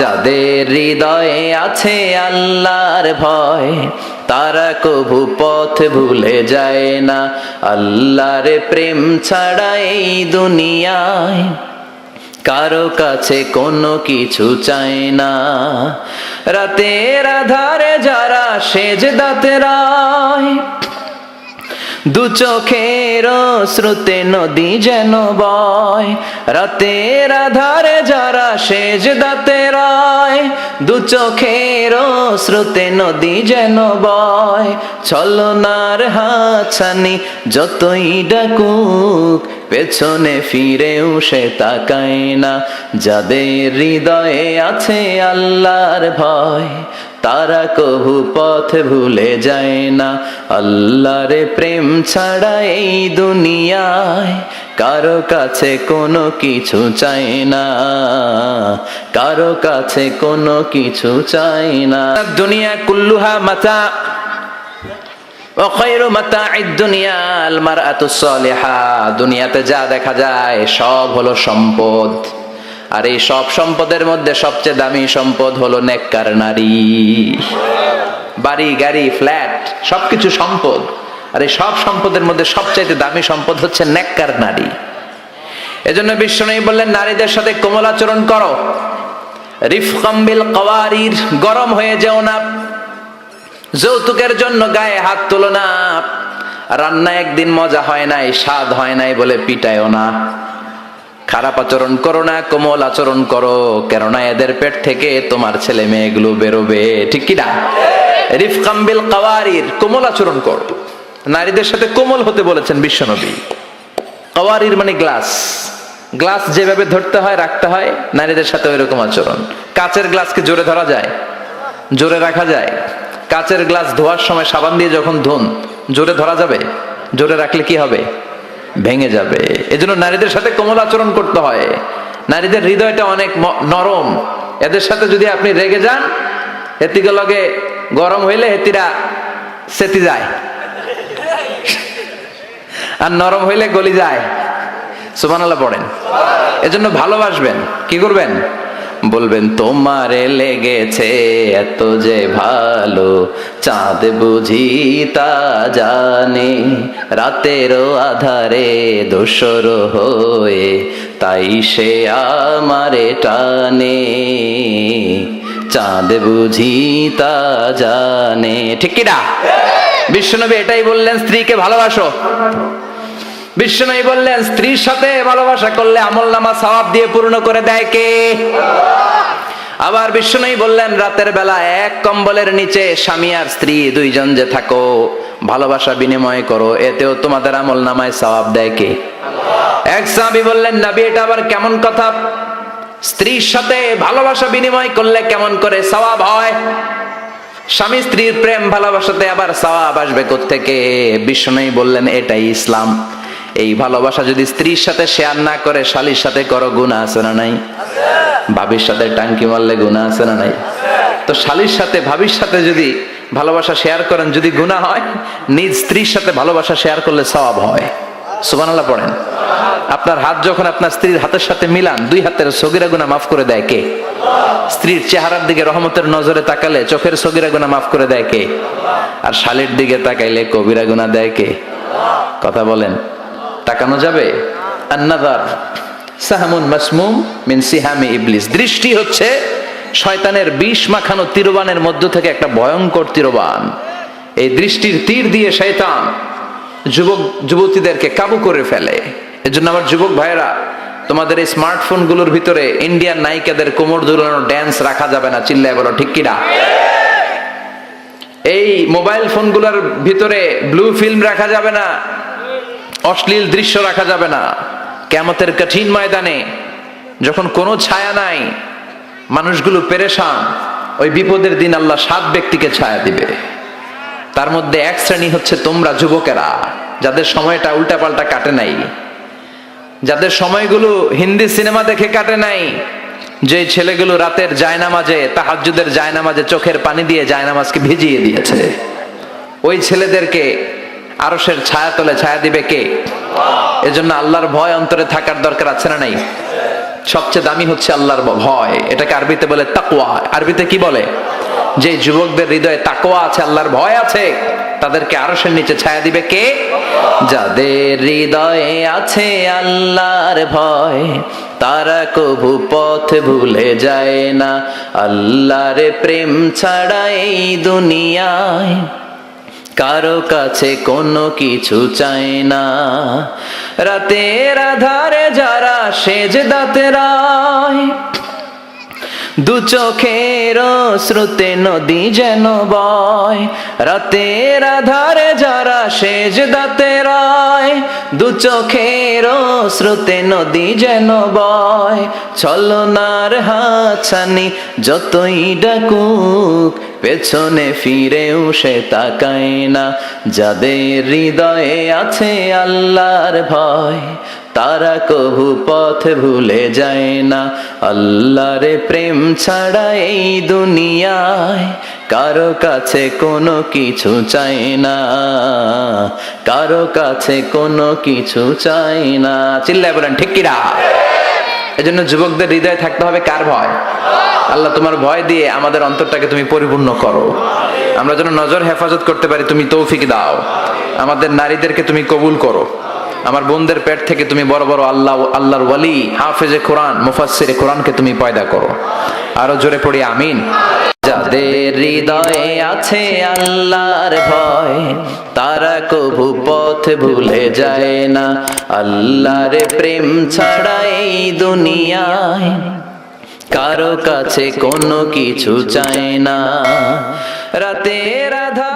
যাদের হৃদয়ে আছে আল্লাহর ভয়, তারা কভু পথ ভুলে যায় না। আল্লাহর প্রেম ছাড়া এই দুনিয়ায় কারো কাছে কোনো কিছু চায় না। রাতের আধারে যারা সেজদাতে রয়, দু চোখের শ্রুতে নদী যেন বয়। রাতের আধারে যারা সেজদাতে রয়, দু চোখের শ্রুতে নদী যেন বয়। ছলনার হাতছানি যতই ডাকুক, পেছনে ফিরেও সে তাকায় না। যাদের হৃদয়ে আছে আল্লাহর ভয়, তারা কভু পথ ভুলে যায় না। আল্লাহর প্রেম ছাড়া এই দুনিয়ায় কারো কাছে কোনো কিছু চাই না, কারো কাছে কোনো কিছু চাই না। দুনিয়া কুল্লুহা মাতা ওয়া খায়রু মাতা'আদ দুনিয়া আল মারআতুস সালিহা। দুনিয়াতে যা দেখা যায় সব হলো সম্পদ, আর এই সব সম্পদের মধ্যে সবচেয়ে দামি সম্পদ হলো নেককার নারী। বাড়ি গাড়ি ফ্ল্যাট সবকিছু সম্পদ, আর এই সব সম্পদের মধ্যে সবচাইতে দামি সম্পদ হচ্ছে নেককার নারী। এজন্য বিশ্বনবী বললেন, নারীদের সাথে কোমল আচরণ করো। রিফকাম বিল কাওয়ারির, গরম হয়ে যেও না। যৌতুকের জন্য গায়ে হাত তুলো না। রান্না একদিন মজা হয় নাই, স্বাদ হয় নাই বলে পিটায়ও না। খারাপ আচরণ করো না, কোমল আচরণ করো, কেননা এদের পেট থেকে তোমার ছেলে মেয়েগুলো বেরোবে, ঠিক কি না? রিফকাম বিল কাওয়ারির, কোমল আচরণ করো। নারীদের সাথে কোমল হতে বলেছেন বিশ্বনবী। কাওয়ারির মানে গ্লাস, গ্লাস যেভাবে ধরতে হয় রাখতে হয়, নারীদের সাথে ওইরকম আচরণ। কাচের গ্লাসকে জোরে ধরা যায়? জোরে রাখা যায়? কাচের গ্লাস ধোয়ার সময় সাবান দিয়ে যখন ধুন, জোরে ধরা যাবে? জোরে রাখলে কি হবে? ভেঙে যাবে। এজন্য নারীদের সাথে কোমল আচরণ করতে হয়। নারীদের হৃদয়টা অনেক নরম, এদের সাথে যদি আপনি রেগে যান, হেতিকে লগে গরম হইলে হেতিরা সেতি যায়, আর নরম হইলে গলি যায়। সুবহানাল্লাহ পড়েন। এজন্য ভালোবাসবেন, কি করবেন? বলবেন, তোমারে লেগেছে এত যে ভালো, চাঁদ বুঝি তা জানে। রাতেরও আধারে দোসর হয়ে তাই সে আমারে টানে। চাঁদ বুঝি তা জানে, ঠিক কি না? বিশ্বনবী এটাই বললেন, স্ত্রীকে ভালোবাসো। বিশ্বনবী বললেন, স্ত্রীর সাথে ভালোবাসা করলে আমলনামা সওয়াব দিয়ে পূর্ণ করে দেয় কে? আবার বিশ্বনবী বললেন, রাতের বেলা এক কম্বলের নিচে স্বামী আর স্ত্রী দুইজন যে থাকো, ভালোবাসা বিনিময় করো, এতেও তোমাদের আমলনামায় সওয়াব দেয় কে? এক সাহাবী বললেন, নবী এটা আবার কেমন কথা? স্ত্রীর সাথে ভালোবাসা বিনিময় করলে কেমন করে সওয়াব হয়? স্বামী স্ত্রীর প্রেম ভালোবাসাতে আবার সওয়াব আসবে কোত্থেকে? বিশ্বনবী বললেন, এটাই ইসলাম। এই ভালোবাসা যদি স্ত্রীর সাথে শেয়ার না করে শালীর সাথে করো, গুনাহ আছে না নাই? ভাবির সাথে টাঙ্কি মারলে গুনাহ আছে না নাই? তো শালীর সাথে ভাবির সাথে যদি ভালোবাসা শেয়ার করেন, যদি গুনাহ হয়, নিজ স্ত্রীর সাথে ভালোবাসা শেয়ার করলে সওয়াব হয়। সুবহানাল্লাহ পড়েন। আপনার হাত যখন আপনার স্ত্রীর হাতের সাথে মিলান, দুই হাতের সগীরা গুনাহ মাফ করে দেয় কে? স্ত্রীর চেহারার দিকে রহমতের নজরে তাকালে চোখের সগীরা গুনাহ মাফ করে দেয় কে? আর শালীর দিকে তাকাইলে কবিরা গুনাহ দেয় কে? কথা বলেন, তাকানো যাবে? আন-নাযার সাহমুন মাসমুম মিন সিহামি ইবলিস। দৃষ্টি হচ্ছে শয়তানের বিষ মাখানো তীরবানের মধ্য থেকে একটা ভয়ঙ্কর তীরবান। এই দৃষ্টির তীর দিয়ে শয়তান যুবক যুবতীদেরকে কাবু করে ফেলে। এজন্য আমার যুবক ভাইয়েরা, তোমাদের এই স্মার্টফোন গুলোর ভিতরে ইন্ডিয়ান নায়িকাদের কোমর দুলানো ড্যান্স রাখা যাবে না, চিল্লায় বলো ঠিক কিনা? এই মোবাইল ফোনগুলোর ভিতরে ব্লু ফিল্ম রাখা যাবে না, অশ্লীল দৃশ্য রাখা যাবে না। কিয়ামতের কঠিন ময়দানে যখন কোনো ছায়া নাই, মানুষগুলো পেরেশান, ওই বিপদের দিন আল্লাহ 7 ব্যক্তিকে ছায়া দিবে। তার মধ্যে এক শ্রেণী হচ্ছে তোমরা যুবকেরা, যাদের সময়টা উল্টাপাল্টা কাটে নাই, যাদের সময়গুলো হিন্দি সিনেমা দেখে কাটে নাই, যে ছেলেগুলো রাতের জায়নামাজে, তাহাজ্জুদের জায়নামাজে চোখের পানি দিয়ে জায়নামাজকে ভিজিয়ে দিয়েছে, ওই ছেলেদেরকে আরশের ছায়া তলে ছায়া দিবে কে? এজন্য আল্লাহর ভয় অন্তরে থাকার দরকার আছে না নাই? সবচেয়ে দামি হচ্ছে আল্লাহর ভয়। এটাকে আরবিতে বলে তাকওয়া। আরবিতে কি বলে? যে যুবকদের হৃদয়ে তাকওয়া আছে, আল্লাহর ভয় আছে, তাদেরকে আরশের নিচে ছায়া দিবে কে? যাদের হৃদয়ে আছে আল্লাহর ভয়, তারা কভু পথ ভুলে যায় না। আল্লাহর প্রেম ছাড়া এই দুনিয়ায় কারো কাছে কোনো কিছু চায় না। রাতের আধারে যারা সেজদাতে রায়, দু চোখের শ্রুতে নদী যেন বয়। রাতের আধারে যারা সেজদাতে রায়, দু চোখের শ্রুতে নদী যেন বয়। ছলনার হাতছানি যতই ডাকুক, পেছনে ফিরেও সে তাকায় না। যাদের হৃদয়ে আছে আল্লাহর ভয়, তারা কভু পথ ভুলে যায় না। আল্লাহর প্রেম ছাড়া এই দুনিয়ায় কারো কাছে কোনো কিছু চাই না, কারো কাছে কোনো কিছু চাই না। চিল্লায় বলেন ঠিক কিনা? এজন্য যুবকদের হৃদয়ে থাকতে হবে কার ভয়? আল্লাহ, তোমার ভয় দিয়ে আমাদের অন্তরটাকে তুমি পরিপূর্ণ করো। আমরা যেন নজর হেফাজত করতে পারি, তুমি তৌফিক দাও। আমাদের নারীদেরকে তুমি কবুল করো। আমার বোনদের পেট থেকে তুমি বড় বড় আল্লাহর ওয়ালি, হাফেজে কোরআন, মুফাসসিরে কোরআনকে তুমি পয়দা করো। আরো জোরে পড়ি আমিন। যাদের হৃদয়ে আছে আল্লাহর ভয়, তারা কভু পথ ভুলে যায় না। আল্লাহর প্রেম ছাড়া এই দুনিয়ায় কারো কাছে কোনো কিছু চায় না। রাতের আধারে